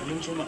Belum cuma.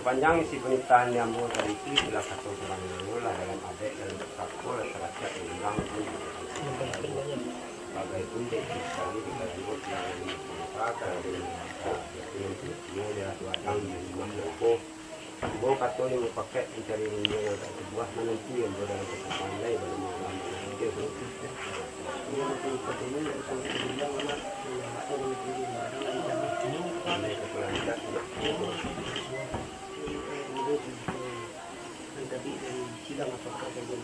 Sepanjang isi pernikahan yang mau dari itu bila satu orang lah dalam adik dan kakak rata-rata ulang pun sebagai kunci sekali di dalam yang diperlukan itu dia dua tahun di mana kok bawa kartu yang pakai mencari dunia yang tak sebuah nanti yang berada dalam kesempatan lain dalam mengalami dia tapi dari sidang apakah bagian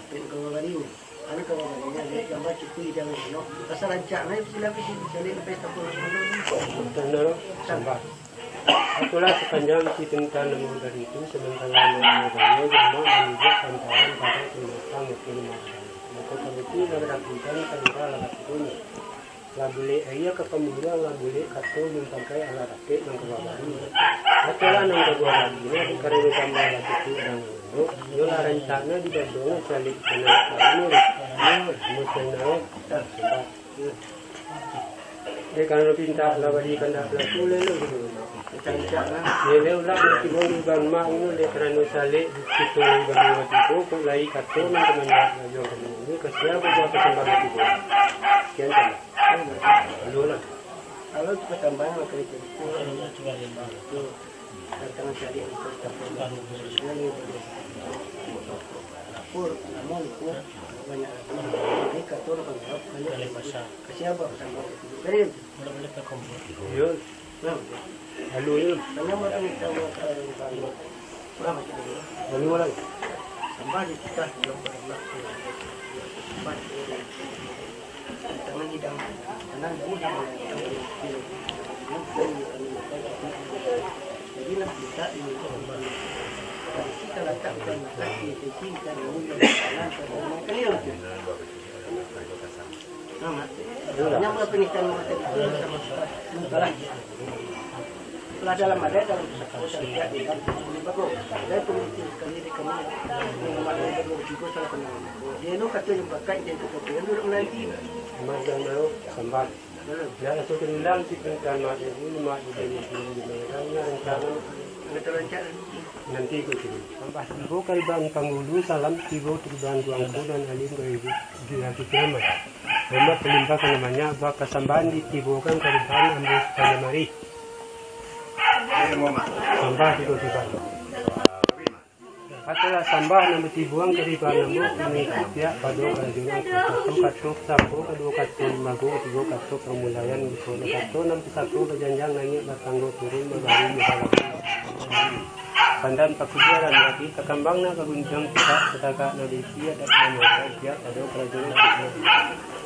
dan kalau hari ini anak kalau bagiannya gambar cukup dan no pasal rancak naik sila bisa cari pesta pun benar sampai itulah sepanjang ditentang namun dari itu sementara namanya jangan menunjuk antara pada tindakan mukmin maka begitu meragukan tentang alat itu lah boleh ayah ke kemudian lah boleh kartu memakai alat rakit yang kebabaran itulah yang kedua lagi karena tambah alat itu dan yola rencana di bawah salik ini musnah kalau pinta lah bagi kanda tulen gitu rencana dia ulah di bawah ban mak ini le karena salik itu bagi waktu itu kok lagi kartu yang kemenang ini kesiapa buat kesempatan itu sekian saja Lola. Kalau kita tambahkan waktu itu juga itu datang cari untuk tambah ini lapor namun itu banyak ini kantor penjawab banyak ke siapa sama dari boleh ke kompor yo halo yo banyak orang kita berapa halo lagi sampai kita belum pernah tangan hidang tangan mudah jadi lah kita ini kembali kita letakkan kaki kecil dan mudah tangan pada kalian nama berapa pernikahan sama sementara setelah dalam ada dalam syariat di dalam bagus saya pemimpin sekali di kami yang mana baru juga salah kenal dia nu kata yang pakai dia itu kopi dulu nanti macam mana sambat ya itu kenal si pernikahan mak ini mak ini hanya rencana nanti ikut ini sampai ibu kariban panggulu salam ibu triban tuangku dan alim ke ibu di hati keramat Muhammad pelimpahkan namanya bak kesambahan ditibukan kariban ambil panemari sambah itu tiba. Atulah sambah nama tibuang kariban namu ini tiap pada kerajaan satu katuk satu kedua katuk mago tiga katuk pemulayan di sekolah katuk 61 berjanjang naik bertangguh turun berbagi masalah. Pandan pakujaran lagi kekembangna kegunjang kita sedekah nabi dia dan nama dia pada kerajaan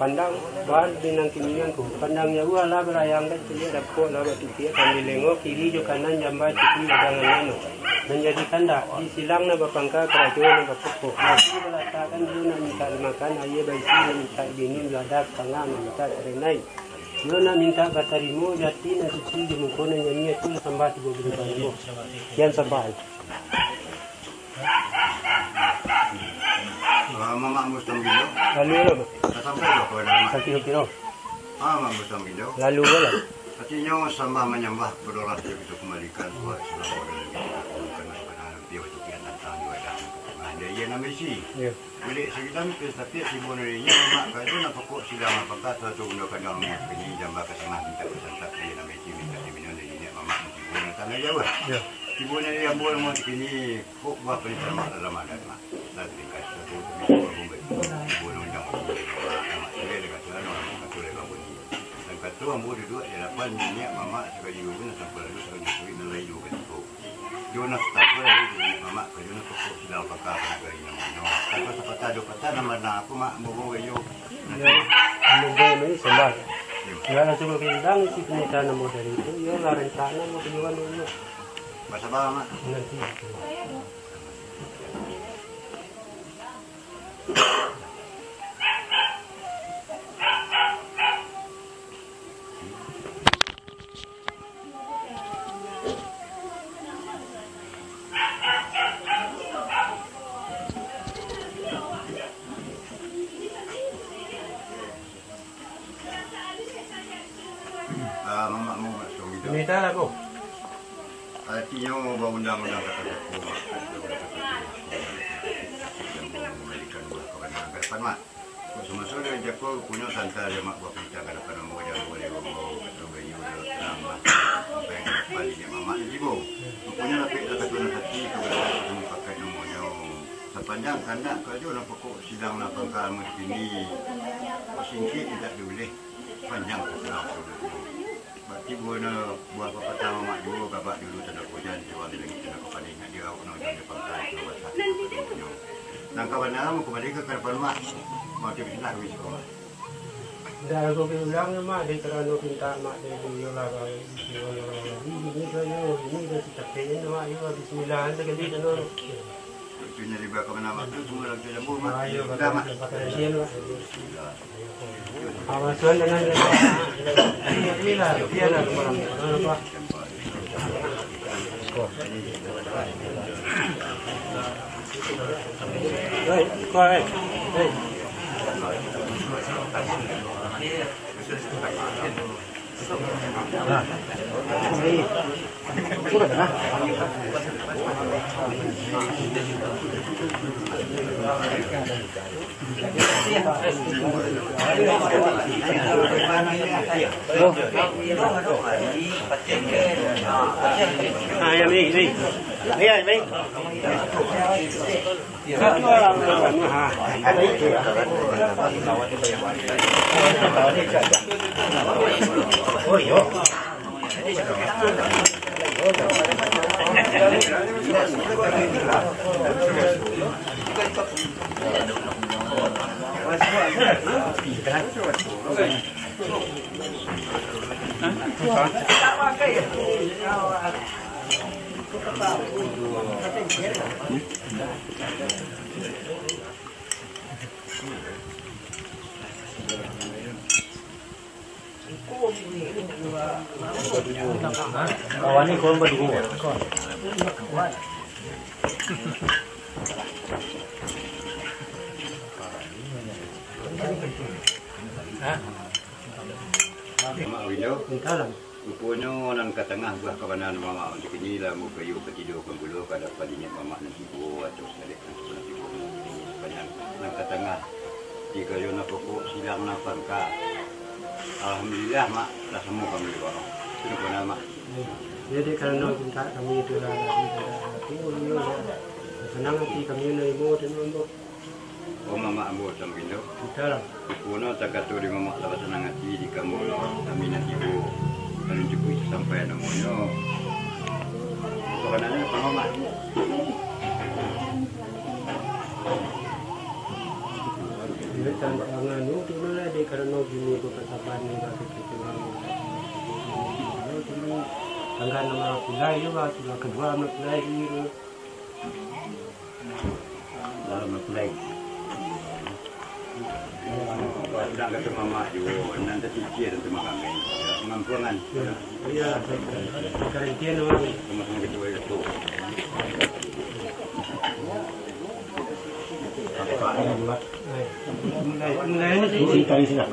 pandang bahan binang kinian ku pandang ya lah berayang dan dia dapat lah bertitik kami lengok kiri jo kanan jamba ciki jangan nano menjadi tanda di silang na bapangka kerajaan na bapukpo masih belata kan dia minta makan, ayah baisi minta dingin, ladak, tengah, minta terenai. Dia minta batarimu, jati, nasi cili, jemukona, nyanyi, itu sambal tiga berikanmu. Kian sambal. Mama Mustam Bido. Lalu apa? Sampai berapa lama? Sakit kilo. Mama Mustam Bido. Lalu apa? Artinya sembah menyembah berdoa dia bisa kembalikan buat selama orang karena sebenarnya dia itu yang tentang dua dah. Ada yang nama isi. Jadi sekitar itu tapi si bonerinya mak kau nak pokok sidang apakah satu benda kadang ini jambak kesana minta pesan tak dia nama isi minta diminum dari ini mama mesti boner tanah Jawa. Si boner yang boleh mau dikini kok buat perintah mak dalam ada mak. Nanti tingkat satu bisa boner boner yang mak dia dekat sana orang kata lepas bunyi. Kata ambo duduk di depan minyak mama sekali juga sampai lalu sekali kuih nilai juga itu. Jonas tak boleh jadi mama kerana pokok sedang pakar negara ini mana. Kalau sepatah dua patah nama aku mak bobo gayo. Mungkin ini sembah. Ya langsung berpindang si penyitaan model itu, ya lah rencana mau penjualan dulu. Bahasa apa mak? Nanti. Mama mau masuk itu. Ini dah aku. Artinya mau undang-undang kata aku mak. Memberikan buah kepada depan mak. Semua sudah jago punya santai dia mak buat kita kada pada mau jangan boleh bawa kata bayu terang mak. Sampai balik dia mama ibu. Punya lapik kata tuan hati kepada semua pakai namanya. Sepanjang kandak kerja nak pokok sidang nak pangkal begini. Singkit tidak boleh. Panjang keselah sudah. Berarti buat apa pertama mak dulu, bapak dulu tanda hujan, jual lagi tanda kepaling, dia awak nak jangan dipakai keluar satu. Nangkapan nama kembali ke depan mak, mau dipindah ke sekolah. Dah aku bilang mak, dia terlalu pinta mak dia biola ini dah kita pengen mak, ini Bismillah sekali dan orang. Punya di belakang nama tu semua lagi lembu mak. Ayo, dah mak. Awasan dengan dia. Ini lah, dia lah orang. Apa? Hei, kau hei. Nah, ini. Sudah dah. Yang ni. Satu orang oh yo. Kawan ni kau berdua. Mak Wijo, Entahlah. rupanya nan ke tengah belah kawanan mama untuk ini lah mau kayu ketidur pembuluh kada padinya mama nanti buat atau sekali nanti buat banyak nan ke tengah jika yo nak pokok silang nak pangka. Alhamdulillah mak dah semua kami bawa. Itu pun mak. Jadi kerana kita kami itu lah tunggu senang hati kami nak ibu dan ibu. Oh mama ambo sambil itu. Kita lah. Puno tak kata di mama tak senang hati di kamu kami nanti ibu. Kalau cukup sampai namanya. Soalnya apa mama? Dia tangan itu mana dia kerana gini tu kesabaran ni bagi kita. Ini tangga nama pulai juga, sudah kedua nama pulai ini. Nama pulai. Udah kata mama juga, nanti cicir sama kami. Mampuangan. Iya, karantina orang. Sama-sama kedua itu. Mulai ini kali sini.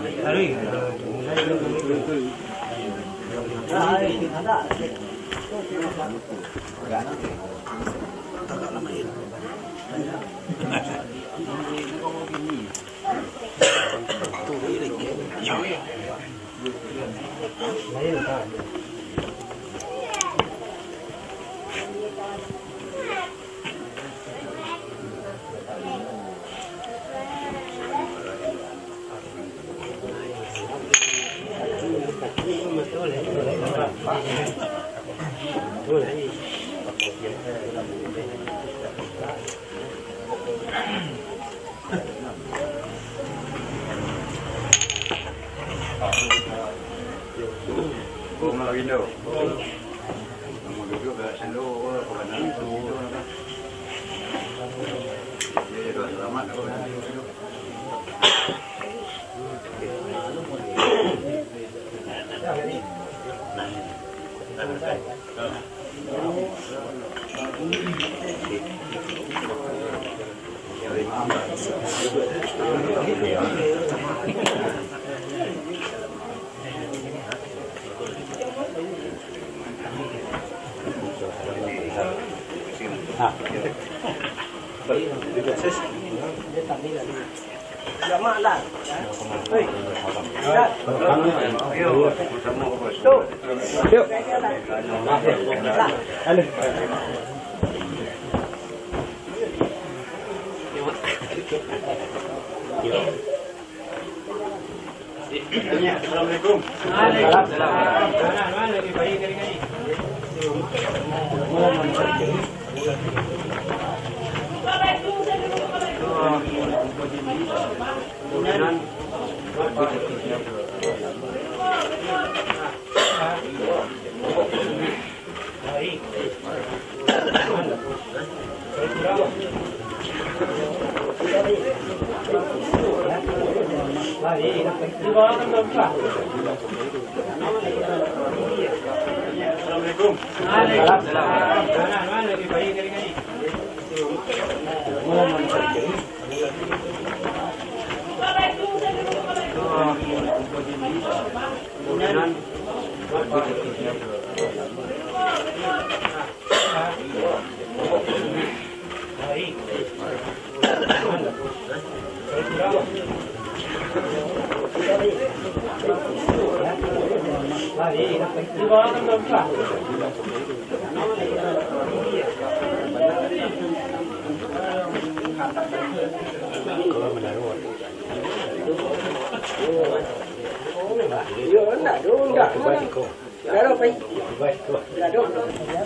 Rumah Window. Kamu duduk ke sendok, ke kanan itu. Jadi doa selamat. Assalamualaikum.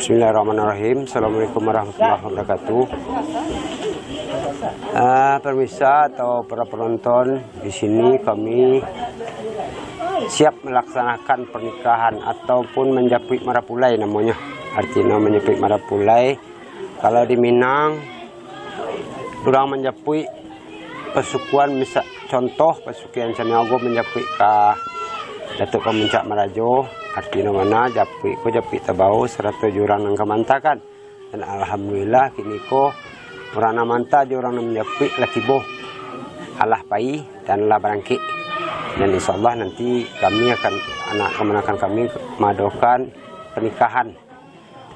Bismillahirrahmanirrahim. Assalamualaikum warahmatullahi wabarakatuh. Pemirsa atau para penonton, di sini kami siap melaksanakan pernikahan ataupun menjapui marapulai namanya. Artinya menjapui marapulai. Kalau di Minang, orang menjapui pesukuan, misal contoh pesukuan Sanyago menjapui ke Datuk Kemuncak Marajo. Artinya mana japui ko japui tabau 100 jurang nang kemantakan. Dan alhamdulillah kini ko orang manta jurang nang menjapui laki boh alah pai dan lah barangki. Dan insyaallah nanti kami akan anak kemenakan kami madokan pernikahan.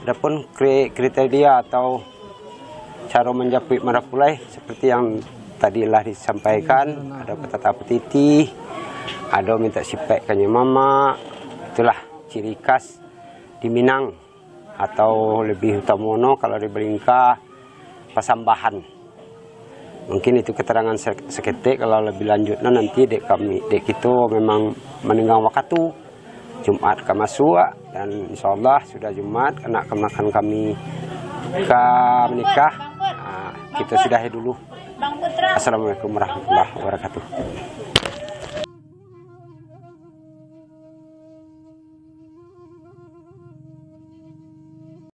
Adapun kriteria atau cara menjapui marapulai seperti yang tadilah disampaikan, ada petata petiti, ada minta sipek kanya mama. Itulah ciri khas di Minang, atau lebih utamono kalau di Belingka pasambahan. Mungkin itu keterangan seketik. Kalau lebih lanjutnya nanti dek kita memang meninggal waktu Jumat kamasua, dan insyaallah sudah Jumat anak kemenakan kami ke menikah. Kita sudahi dulu. Assalamualaikum warahmatullahi wabarakatuh.